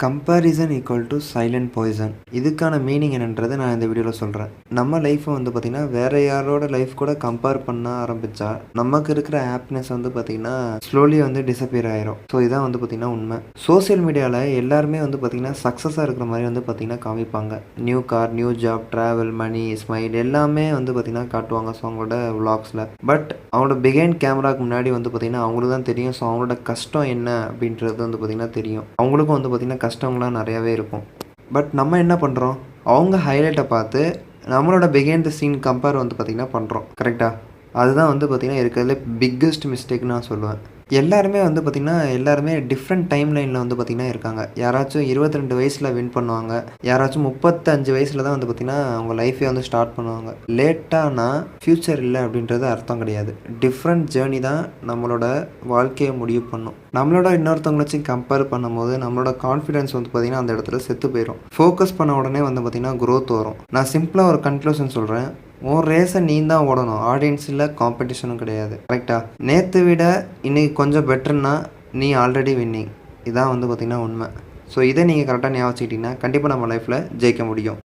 Comparison equal to silent poison. இதுக்கான meaning என்னன்றதை நான் இந்த வீடியோவில் சொல்கிறேன். நம்ம லைஃப்பை வந்து பார்த்திங்கன்னா வேறு யாரோட லைஃப் கூட கம்பேர் பண்ண ஆரம்பித்தா நமக்கு இருக்கிற ஹாப்பினஸ் வந்து பார்த்திங்கன்னா ஸ்லோலி வந்து டிஸப்பியர் ஆயிரும். ஸோ இதான் வந்து பார்த்திங்கன்னா உண்மை. சோசியல் மீடியாவில் எல்லாருமே வந்து பார்த்திங்கன்னா சக்ஸஸாக இருக்கிற மாதிரி வந்து பார்த்திங்கன்னா காமிப்பாங்க. New car, new job, travel, money, smile எல்லாமே வந்து பார்த்திங்கன்னா காட்டுவாங்க. ஸோ அவங்களோட விளாக்ஸில் பட் அவங்களோட பிஹைண்ட் கேமராக்கு முன்னாடி வந்து பார்த்திங்கன்னா அவங்களுக்கு தான் தெரியும். ஸோ அவங்களோட கஷ்டம் என்ன அப்படின்றது வந்து பார்த்திங்கன்னா தெரியும். அவங்களுக்கும் வந்து பார்த்திங்கன்னா கஷ்டங்கள்லாம் நிறையாவே இருக்கும். பட் நம்ம என்ன பண்ணுறோம், அவங்க ஹைலைட்டை பார்த்து நம்மளோட பிஹைண்ட் த சீன் கம்பேர் வந்து பார்த்திங்கன்னா பண்ணுறோம். கரெக்டாக? அதுதான் வந்து பார்த்திங்கன்னா இருக்கிறதுல பிக்கஸ்ட் மிஸ்டேக்னு நான் சொல்லுவேன். எல்லாருமே வந்து பார்த்திங்கன்னா டிஃப்ரெண்ட் டைம் லைனில் வந்து பார்த்திங்கன்னா இருக்காங்க. யாராச்சும் 22 வயசில் வின் பண்ணுவாங்க. யாராச்சும் 35 வயசில் தான் வந்து பார்த்திங்கன்னா அவங்க லைஃபே வந்து ஸ்டார்ட் பண்ணுவாங்க. லேட்டானா ஃப்யூச்சர் இல்லை அப்படின்றது அர்த்தம் கிடையாது. டிஃப்ரெண்ட் ஜேர்னி தான் நம்மளோட வாழ்க்கையை முடிவு பண்ணும். நம்மளோட இன்னொருத்தவங்களை வச்சு கம்பேர் பண்ணும்போது நம்மளோட கான்ஃபிடென்ஸ் வந்து பார்த்திங்கன்னா அந்த இடத்துல செத்து போயிடும். ஃபோக்கஸ் பண்ண உடனே வந்து பார்த்திங்கன்னா க்ரோத் வரும். நான் சிம்பிளாக ஒரு கன்க்ளூஷன் சொல்கிறேன். உன் ரேஸை நீ தான் ஓடணும். ஆடியன்ஸ் இல்லை, காம்படிஷனும் கிடையாது. கரெக்டாக? நேற்று விட இன்றைக்கி கொஞ்சம் பெட்டர்னா நீ ஆல்ரெடி வின்னிங். இதான் வந்து பார்த்திங்கன்னா உண்மை. ஸோ இதை நீங்கள் கரெக்டாக ஞாபகம் வச்சுக்கிட்டிங்கன்னா கண்டிப்பாக நம்ம லைஃப்பில் ஜெயிக்க முடியும்.